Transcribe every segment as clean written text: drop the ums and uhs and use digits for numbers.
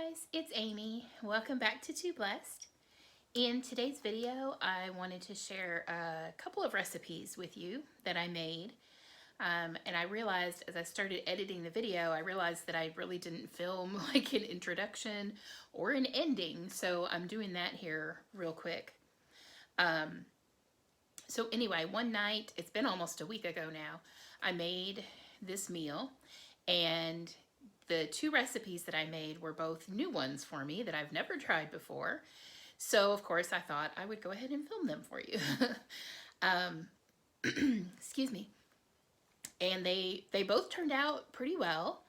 guys, it's Amy. Welcome back to Too Blessed. In today's video, I wanted to share a couple of recipes with you that I made. And I realized as I started editing the video, I realized that I really didn't film like an introduction or an ending. So I'm doing that here real quick. So anyway, one night, it's been almost a week ago now, I made this meal, and the two recipes that I made were both new ones for me that I've never tried before. So of course I thought I would go ahead and film them for you. Excuse me. And they both turned out pretty well.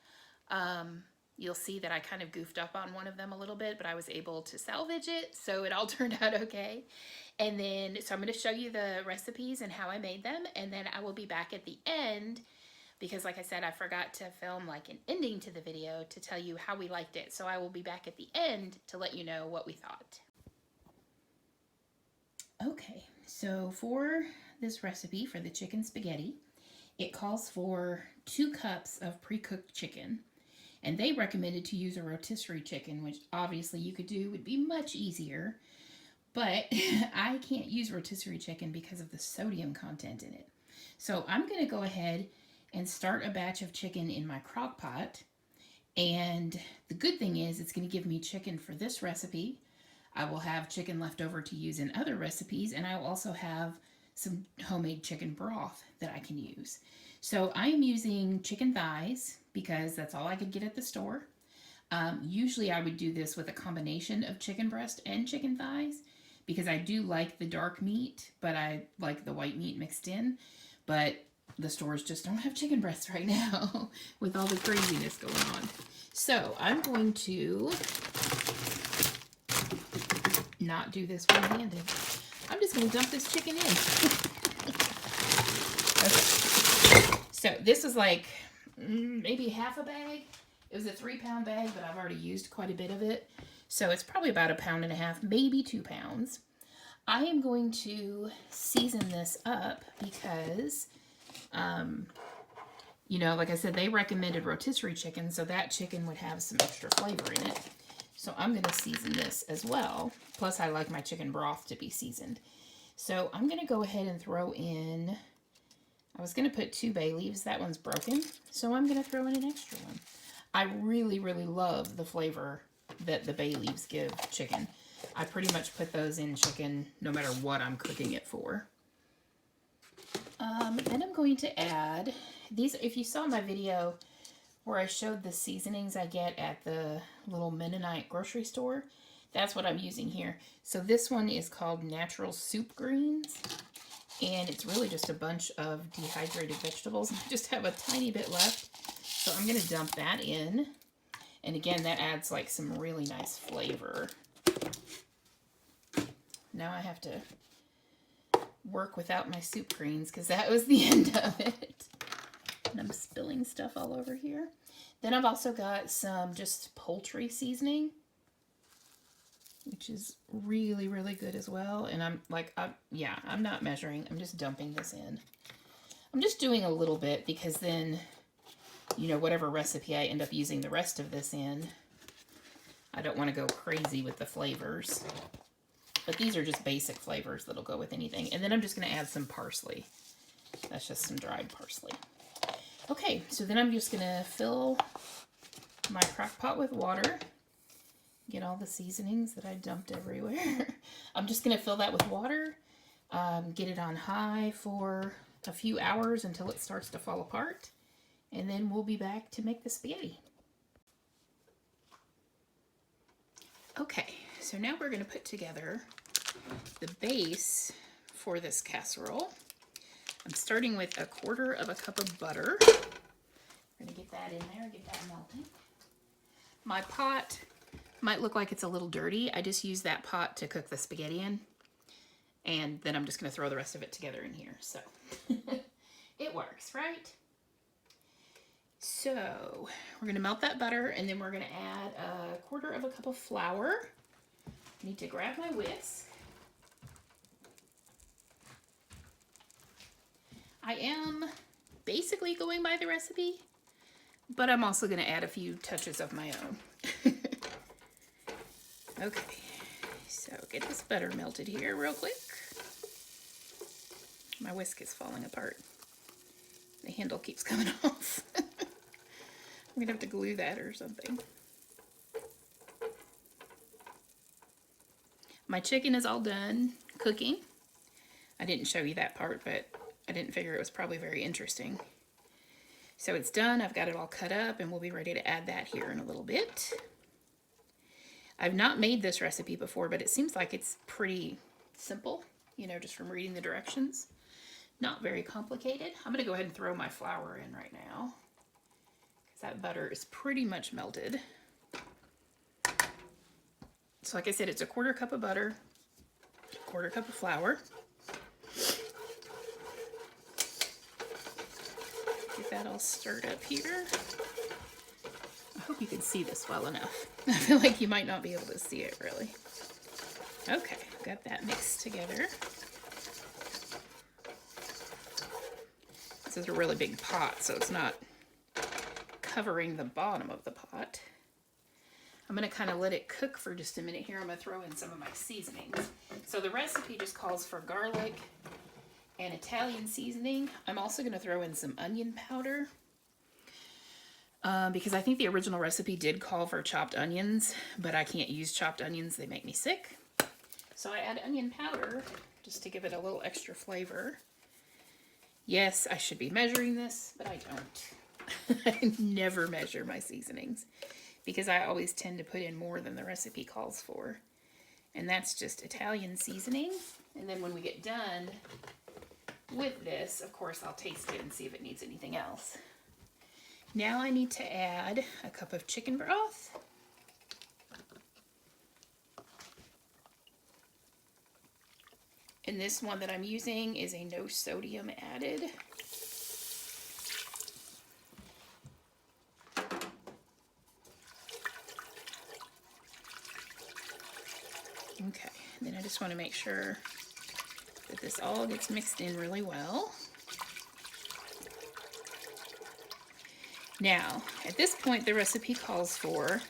You'll see that I kind of goofed up on one of them a little bit, but I was able to salvage it, so it all turned out okay. And then, so I'm going to show you the recipes and how I made them, and then I will be back at the end because, like I said, I forgot to film like an ending to the video to tell you how we liked it. So I will be back at the end to let you know what we thought. Okay, so for this recipe for the chicken spaghetti, it calls for 2 cups of pre-cooked chicken. And they recommended to use a rotisserie chicken, which obviously you could do, would be much easier. But I can't use rotisserie chicken because of the sodium content in it. So I'm going to go ahead and start a batch of chicken in my crock pot. And the good thing is it's going to give me chicken for this recipe. I will have chicken left over to use in other recipes, and I will also have some homemade chicken broth that I can use. So I am using chicken thighs because that's all I could get at the store. Usually I would do this with a combination of chicken breast and chicken thighs because I do like the dark meat, but I like the white meat mixed in. But the stores just don't have chicken breasts right now with all the craziness going on. So I'm going to not do this one-handed. I'm just going to dump this chicken in. Okay. So this is like maybe half a bag. It was a 3-pound bag, but I've already used quite a bit of it. So it's probably about 1.5 pounds, maybe 2 pounds. I am going to season this up because, you know, like I said, they recommended rotisserie chicken, so that chicken would have some extra flavor in it. So I'm going to season this as well. Plus, I like my chicken broth to be seasoned. So I'm going to go ahead and throw in, I was going to put 2 bay leaves. That one's broken, so I'm going to throw in an extra one. I really, really love the flavor that the bay leaves give chicken. I pretty much put those in chicken no matter what I'm cooking it for. Then I'm going to add these. If you saw my video where I showed the seasonings I get at the little Mennonite grocery store, that's what I'm using here. So this one is called Natural Soup Greens, and it's really just a bunch of dehydrated vegetables. I just have a tiny bit left, so I'm going to dump that in. And again, that adds like some really nice flavor. Now I have to work without my soup greens because that was the end of it. And I'm spilling stuff all over here. Then I've also got some just poultry seasoning, which is really, really good as well. And I'm not measuring. I'm just dumping this in. I'm just doing a little bit because then, you know, whatever recipe I end up using the rest of this in, I don't want to go crazy with the flavors. But these are just basic flavors that'll go with anything. And then I'm just going to add some parsley. That's just some dried parsley. Okay, so then I'm just going to fill my crock pot with water. Get all the seasonings that I dumped everywhere. I'm just going to fill that with water. Get it on high for a few hours until it starts to fall apart. And then we'll be back to make the spaghetti. Okay, so now we're going to put together the base for this casserole. I'm starting with 1/4 cup of butter. I'm going to get that in there, get that melting. My pot might look like it's a little dirty. I just use that pot to cook the spaghetti in. And then I'm just going to throw the rest of it together in here. So it works, right? So we're going to melt that butter, and then we're going to add 1/4 cup of flour. I need to grab my whisk. I am basically going by the recipe, but I'm also going to add a few touches of my own. Okay, so get this butter melted here real quick. My whisk is falling apart. The handle keeps coming off. I'm gonna have to glue that or something. My chicken is all done cooking. I didn't show you that part, but I didn't figure it was probably very interesting. So it's done. I've got it all cut up, and we'll be ready to add that here in a little bit. I've not made this recipe before, but it seems like it's pretty simple, you know, just from reading the directions. Not very complicated. I'm going to go ahead and throw my flour in right now, because that butter is pretty much melted. So like I said, it's a 1/4 cup of butter, 1/4 cup of flour. Get that all stirred up here. I hope you can see this well enough. I feel like you might not be able to see it really. Okay, got that mixed together. This is a really big pot, so it's not covering the bottom of the pot. I'm going to kind of let it cook for just a minute here. I'm going to throw in some of my seasonings. So the recipe just calls for garlic and Italian seasoning. I'm also going to throw in some onion powder because I think the original recipe did call for chopped onions, but I can't use chopped onions. They make me sick. So I add onion powder just to give it a little extra flavor. Yes, I should be measuring this, but I don't. I never measure my seasonings because I always tend to put in more than the recipe calls for. And that's just Italian seasoning. And then when we get done with this, of course, I'll taste it and see if it needs anything else. Now I need to add a cup of chicken broth. And this one that I'm using is a no sodium added. Okay, and then I just want to make sure that this all gets mixed in really well. Now, at this point, the recipe calls for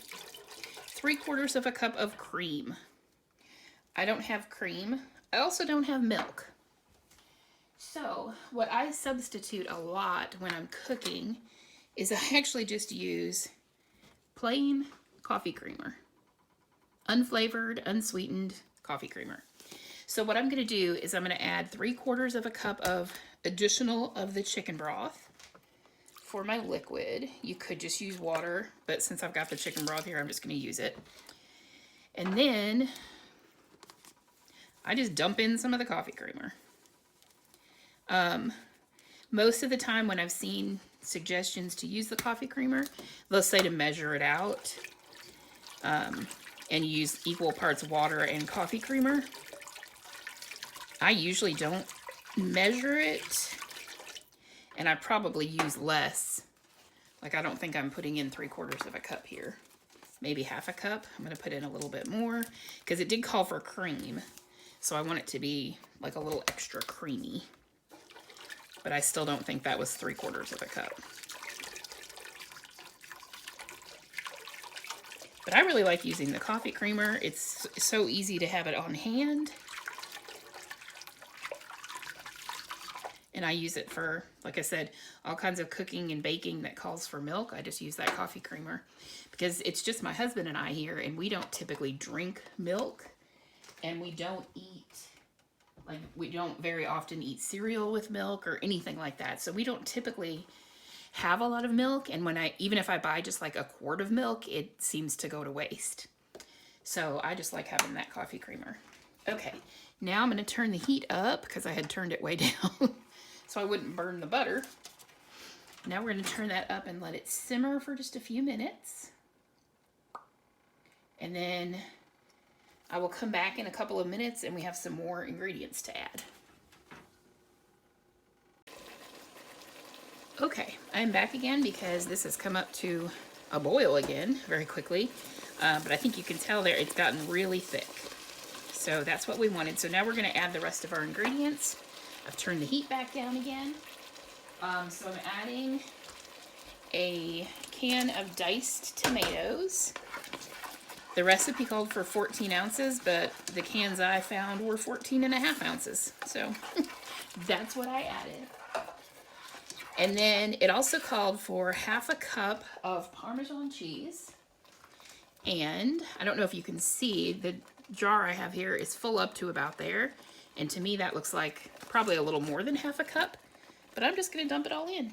3/4 cup of cream. I don't have cream. I also don't have milk. So what I substitute a lot when I'm cooking is I actually just use plain coffee creamer. Unflavored, unsweetened coffee creamer. So what I'm going to do is I'm going to add 3/4 cup of additional of the chicken broth for my liquid. You could just use water, but since I've got the chicken broth here, I'm just going to use it. And then I just dump in some of the coffee creamer. Most of the time when I've seen suggestions to use the coffee creamer, they'll say to measure it out and use equal parts water and coffee creamer. I usually don't measure it, and I probably use less. Like, I don't think I'm putting in 3/4 cup here. Maybe 1/2 cup. I'm going to put in a little bit more because it did call for cream. So I want it to be like a little extra creamy. But I still don't think that was 3/4 cup. But I really like using the coffee creamer. It's so easy to have it on hand. And I use it for, like I said, all kinds of cooking and baking that calls for milk. I just use that coffee creamer because it's just my husband and I here, and we don't typically drink milk. And we don't very often eat cereal with milk or anything like that. So we don't typically have a lot of milk. And even if I buy just like a quart of milk, it seems to go to waste. So I just like having that coffee creamer. Okay, now I'm going to turn the heat up because I had turned it way down so I wouldn't burn the butter. Now we're going to turn that up and let it simmer for just a few minutes. And then I will come back in a couple of minutes and we have some more ingredients to add. Okay, I'm back again because this has come up to a boil again very quickly. But I think you can tell there it's gotten really thick. So that's what we wanted. So now we're going to add the rest of our ingredients. I've turned the heat back down again. So I'm adding a can of diced tomatoes. The recipe called for 14 ounces, but the cans I found were 14.5 ounces. So that's what I added. And then it also called for half a cup of Parmesan cheese. And I don't know if you can see, the jar I have here is full up to about there. And to me that looks like probably a little more than half a cup. But I'm just going to dump it all in.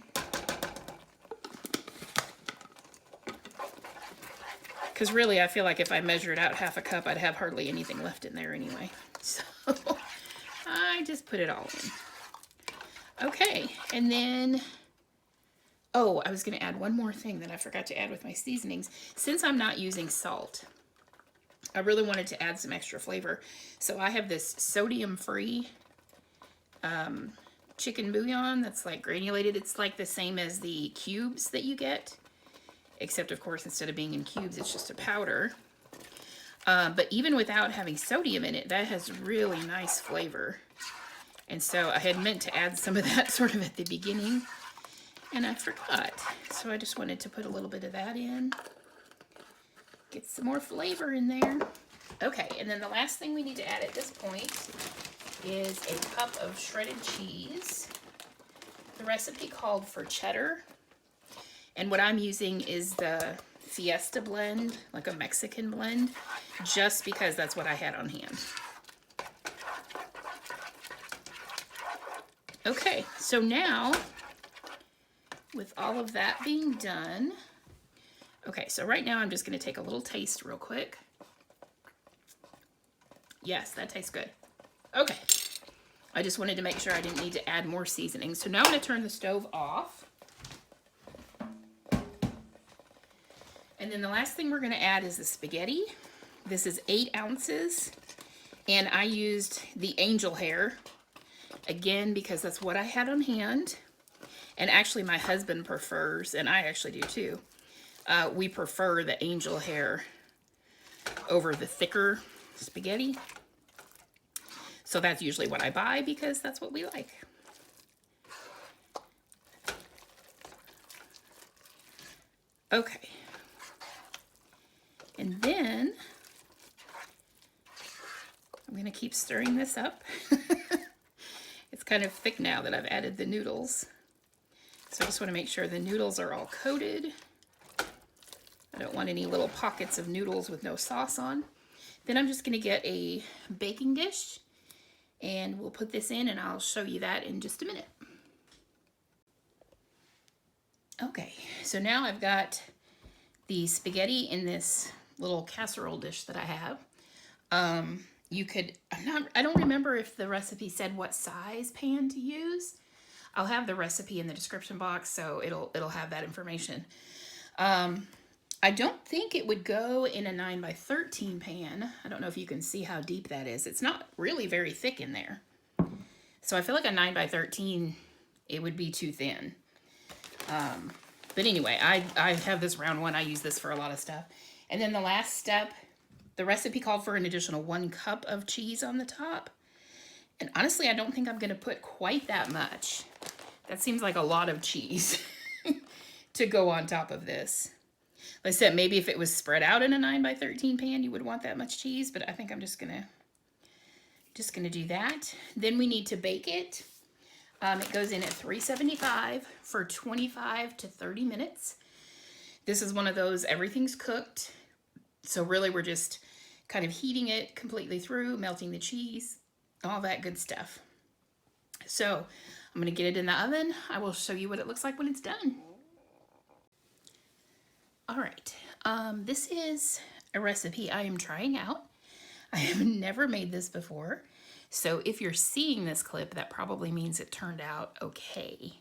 Because really, I feel like if I measured out half a cup, I'd have hardly anything left in there anyway. So I just put it all in. Okay, and then, oh, I was going to add one more thing that I forgot to add with my seasonings. Since I'm not using salt, I really wanted to add some extra flavor. So I have this sodium-free chicken bouillon that's like granulated. It's like the same as the cubes that you get. Except, of course, instead of being in cubes, it's just a powder. But even without having sodium in it, that has really nice flavor. And so I had meant to add some of that sort of at the beginning, and I forgot. So I just wanted to put a little bit of that in. Get some more flavor in there. Okay, and then the last thing we need to add at this point is a cup of shredded cheese. The recipe called for cheddar. And what I'm using is the Fiesta blend, like a Mexican blend, just because that's what I had on hand. Okay, so now, with all of that being done, okay, so right now I'm just going to take a little taste real quick. Yes, that tastes good. Okay, I just wanted to make sure I didn't need to add more seasoning. So now I'm going to turn the stove off. And then the last thing we're going to add is the spaghetti. This is 8 ounces. And I used the angel hair, again, because that's what I had on hand. And actually my husband prefers, and I actually do too, we prefer the angel hair over the thicker spaghetti. So that's usually what I buy because that's what we like. Okay. And then I'm going to keep stirring this up. It's kind of thick now that I've added the noodles. So I just want to make sure the noodles are all coated. I don't want any little pockets of noodles with no sauce on. Then I'm just going to get a baking dish and we'll put this in and I'll show you that in just a minute. Okay, so now I've got the spaghetti in this little casserole dish that I have. You could, I don't remember if the recipe said what size pan to use. I'll have the recipe in the description box, so it'll have that information. I don't think it would go in a 9x13 pan. I don't know if you can see how deep that is. It's not really very thick in there. So I feel like a 9x13, it would be too thin. But anyway, I have this round one. I use this for a lot of stuff. And then the last step, the recipe called for an additional 1 cup of cheese on the top. And honestly, I don't think I'm going to put quite that much. That seems like a lot of cheese to go on top of this. Like I said, maybe if it was spread out in a 9x13 pan, you would want that much cheese, but I think I'm just gonna do that. Then we need to bake it. It goes in at 375 for 25 to 30 minutes. This is one of those, everything's cooked. So really we're just kind of heating it completely through, melting the cheese, all that good stuff. So I'm gonna get it in the oven. I will show you what it looks like when it's done. All right, this is a recipe I am trying out. I have never made this before. So if you're seeing this clip, that probably means it turned out okay.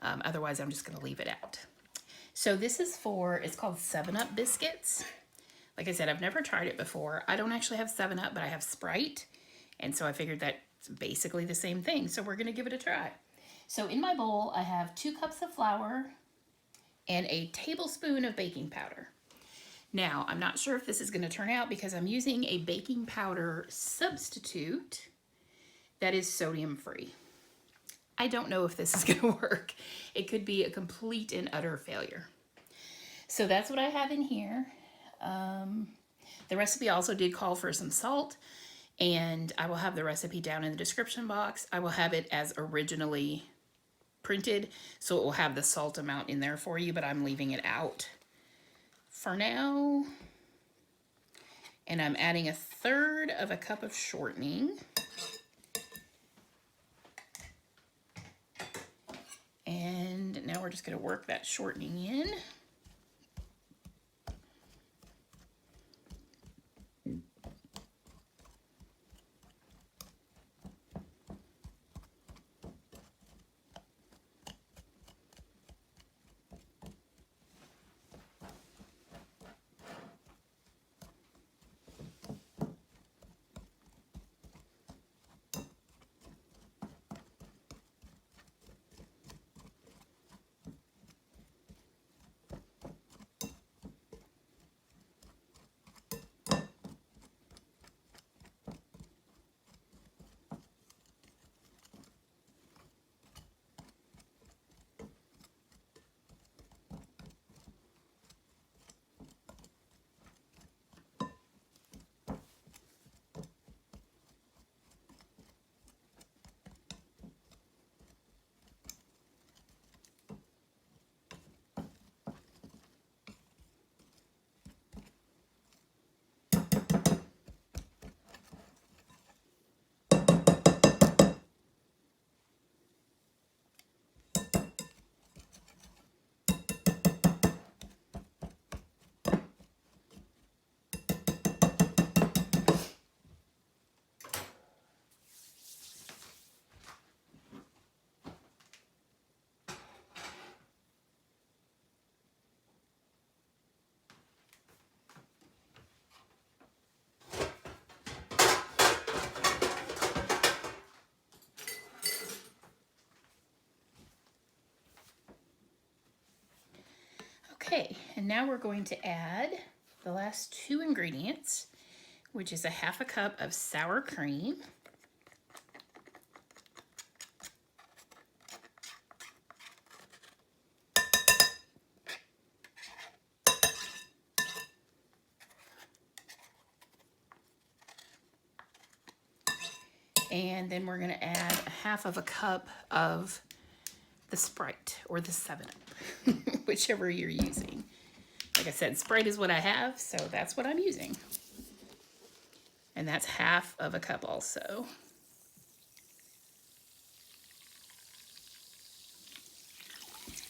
Otherwise, I'm just gonna leave it out. So this is it's called 7Up Biscuits. Like I said, I've never tried it before. I don't actually have 7Up, but I have Sprite. And so I figured that's basically the same thing. So we're gonna give it a try. So in my bowl, I have 2 cups of flour and a tablespoon of baking powder. Now, I'm not sure if this is going to turn out because I'm using a baking powder substitute that is sodium free. I don't know if this is going to work. It could be a complete and utter failure. So that's what I have in here. The recipe also did call for some salt, and I will have the recipe down in the description box. I will have it as originally printed, so it will have the salt amount in there for you, but I'm leaving it out for now. And I'm adding 1/3 of a cup of shortening. And now we're just going to work that shortening in. Okay, and now we're going to add the last 2 ingredients, which is 1/2 cup of sour cream, and then we're going to add 1/2 cup of the Sprite or the 7-Up, whichever you're using. Like I said, Sprite is what I have, so that's what I'm using. And that's 1/2 cup also.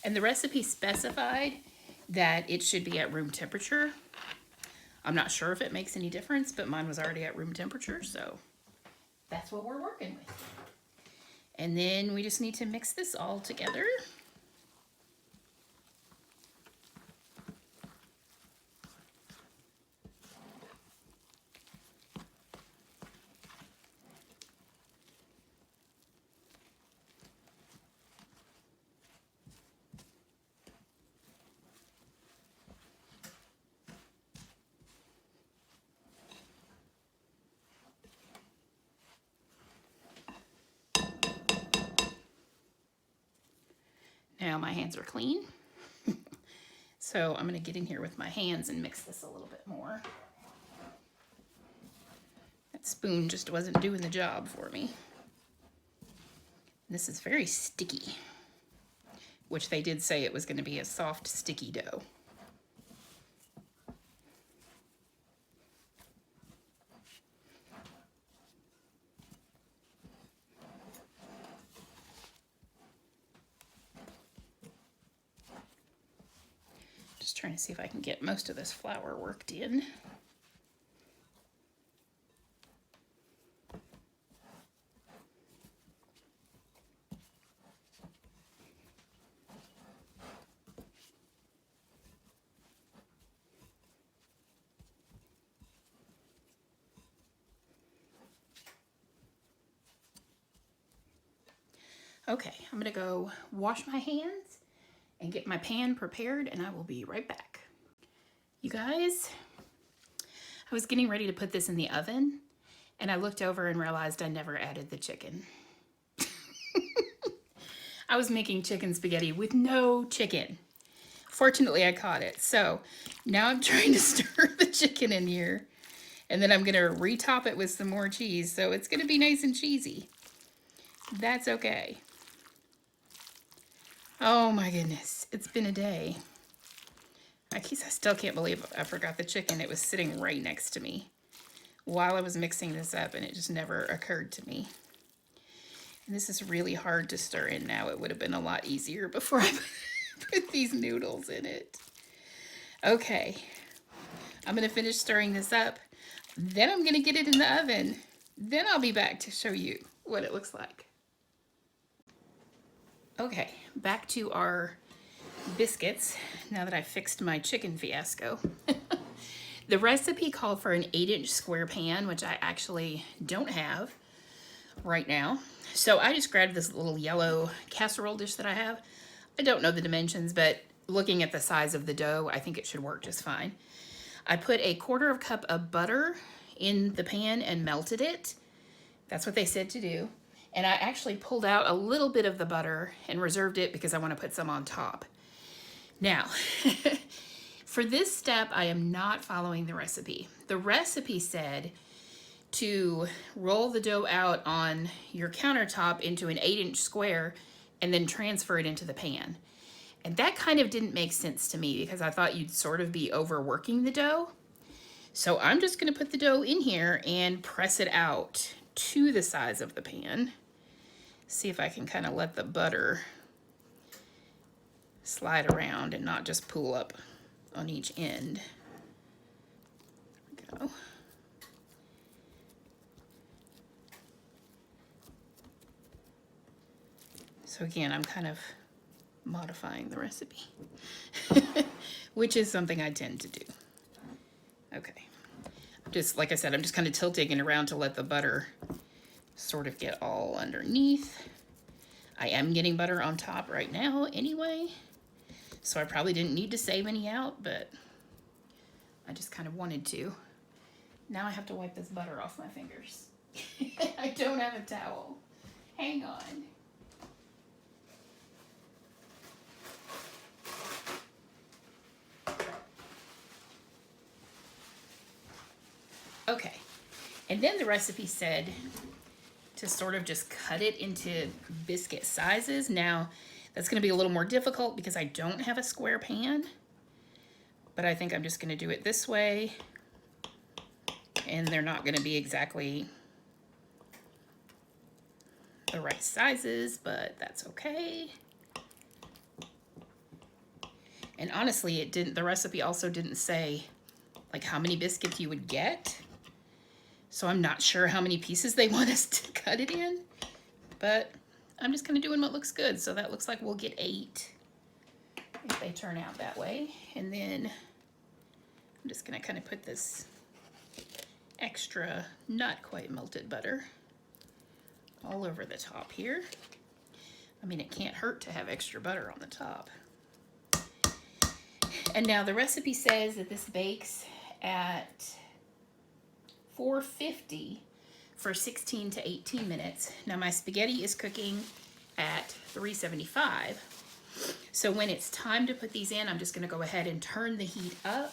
And the recipe specified that it should be at room temperature. I'm not sure if it makes any difference, but mine was already at room temperature, so that's what we're working with. And then we just need to mix this all together. Now my hands are clean. So I'm going to get in here with my hands and mix this a little bit more. That spoon just wasn't doing the job for me. This is very sticky, which they did say it was going to be a soft, sticky dough. Just trying to see if I can get most of this flour worked in. Okay, I'm gonna go wash my hands and get my pan prepared, and I will be right back. You guys, I was getting ready to put this in the oven, and I looked over and realized I never added the chicken. I was making chicken spaghetti with no chicken. Fortunately, I caught it. So now I'm trying to stir the chicken in here. And then I'm going to retop it with some more cheese, so it's going to be nice and cheesy. That's okay. Oh my goodness, it's been a day. I still can't believe I forgot the chicken. It was sitting right next to me while I was mixing this up, and it just never occurred to me. And this is really hard to stir in now. It would have been a lot easier before I put these noodles in it. Okay, I'm going to finish stirring this up. Then I'm going to get it in the oven. Then I'll be back to show you what it looks like. Okay, back to our biscuits now that I've fixed my chicken fiasco. The recipe called for an 8-inch square pan, which I actually don't have right now. So I just grabbed this little yellow casserole dish that I have. I don't know the dimensions, but looking at the size of the dough, I think it should work just fine. I put a 1/4 cup of butter in the pan and melted it. That's what they said to do. And I actually pulled out a little bit of the butter and reserved it because I want to put some on top. Now, for this step, I am not following the recipe. The recipe said to roll the dough out on your countertop into an 8-inch square and then transfer it into the pan. And that kind of didn't make sense to me because I thought you'd sort of be overworking the dough. So I'm just going to put the dough in here and press it out to the size of the pan. See if I can kind of let the butter slide around and not just pool up on each end. There we go. So again, I'm kind of modifying the recipe, which is something I tend to do. Okay. Just like I said, I'm just kind of tilting it around to let the butter sort of get all underneath. I am getting butter on top right now anyway, so I probably didn't need to save any out, but I just kind of wanted to. Now I have to wipe this butter off my fingers. I don't have a towel. Hang on. Okay, and then the recipe said to sort of just cut it into biscuit sizes. Now, that's going to be a little more difficult because I don't have a square pan, but I think I'm just going to do it this way, and they're not going to be exactly the right sizes, but that's okay. And honestly, the recipe also didn't say like how many biscuits you would get. So I'm not sure how many pieces they want us to cut it in, but I'm just kind of doing what looks good. So that looks like we'll get 8 if they turn out that way. And then I'm just going to kind of put this extra, not quite melted butter all over the top here. I mean, it can't hurt to have extra butter on the top. And now the recipe says that this bakes at 450 for 16 to 18 minutes. Now my spaghetti is cooking at 375. So when it's time to put these in, I'm just going to go ahead and turn the heat up,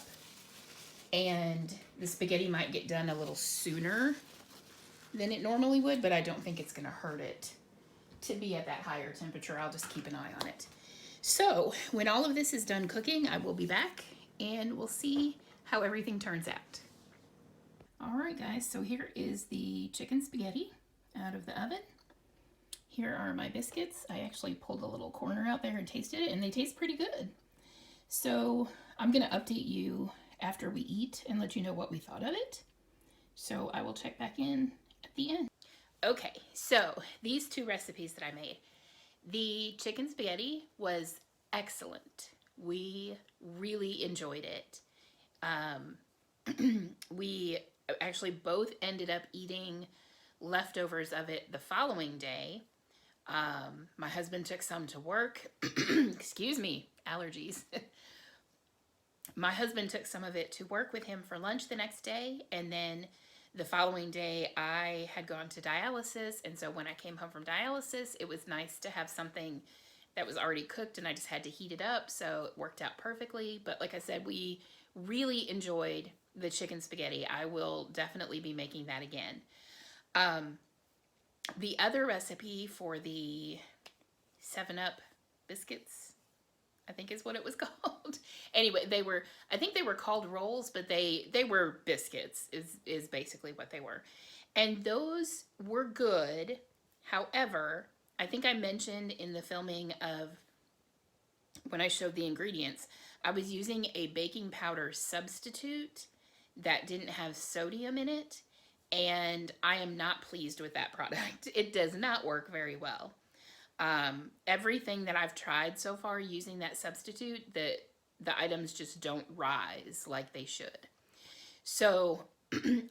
and the spaghetti might get done a little sooner than it normally would, but I don't think it's going to hurt it to be at that higher temperature. I'll just keep an eye on it. So when all of this is done cooking, I will be back and we'll see how everything turns out. All right, guys, so here is the chicken spaghetti out of the oven. Here are my biscuits. I actually pulled a little corner out there and tasted it, and they taste pretty good. So I'm going to update you after we eat and let you know what we thought of it. So I will check back in at the end. Okay, so these 2 recipes that I made. The chicken spaghetti was excellent. We really enjoyed it. We actually both ended up eating leftovers of it the following day. My husband took some to work. Excuse me, allergies. My husband took some of it to work with him for lunch the next day, and then the following day I had gone to dialysis, and so when I came home from dialysis, it was nice to have something that was already cooked, and I just had to heat it up, so it worked out perfectly. But like I said, we really enjoyed the chicken spaghetti. I will definitely be making that again. The other recipe for the 7-Up Biscuits, I think is what it was called. Anyway, I think they were called rolls, but they were biscuits is basically what they were. And those were good. However, I think I mentioned in the filming of when I showed the ingredients, I was using a baking powder substitute that didn't have sodium in it, and I am not pleased with that product. It does not work very well. Everything that I've tried so far using that substitute, the items just don't rise like they should. So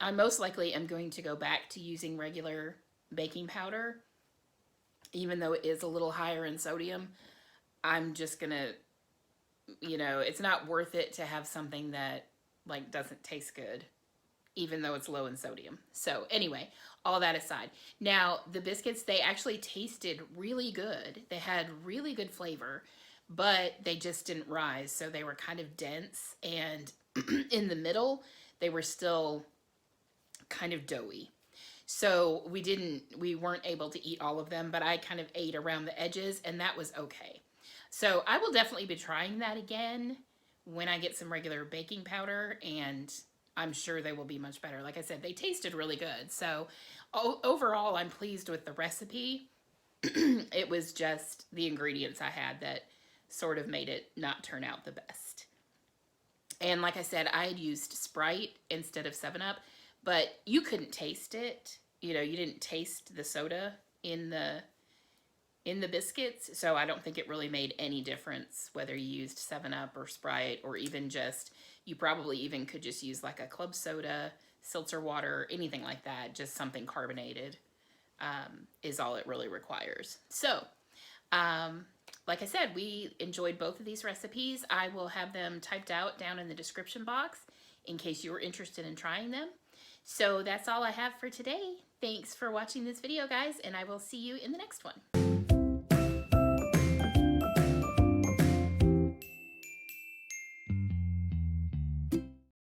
I most likely am going to go back to using regular baking powder, even though it is a little higher in sodium. I'm just gonna, it's not worth it to have something that like doesn't taste good, even though it's low in sodium. So anyway, all that aside. Now, the biscuits, they actually tasted really good. They had really good flavor, but they just didn't rise. So they were kind of dense, and in the middle, they were still kind of doughy. So we weren't able to eat all of them, but I kind of ate around the edges, and that was okay. So I will definitely be trying that again when I get some regular baking powder, and I'm sure they will be much better. Like I said, they tasted really good. So overall, I'm pleased with the recipe. It was just the ingredients I had that sort of made it not turn out the best. And like I said, I had used Sprite instead of 7-Up, but you couldn't taste it. You didn't taste the soda in the biscuits, so I don't think it really made any difference whether you used 7-Up or Sprite, or even just, you probably even could just use like a club soda, seltzer water, anything like that, just something carbonated is all it really requires. So, like I said, we enjoyed both of these recipes. I will have them typed out down in the description box in case you were interested in trying them. So that's all I have for today. Thanks for watching this video, guys, and I will see you in the next one.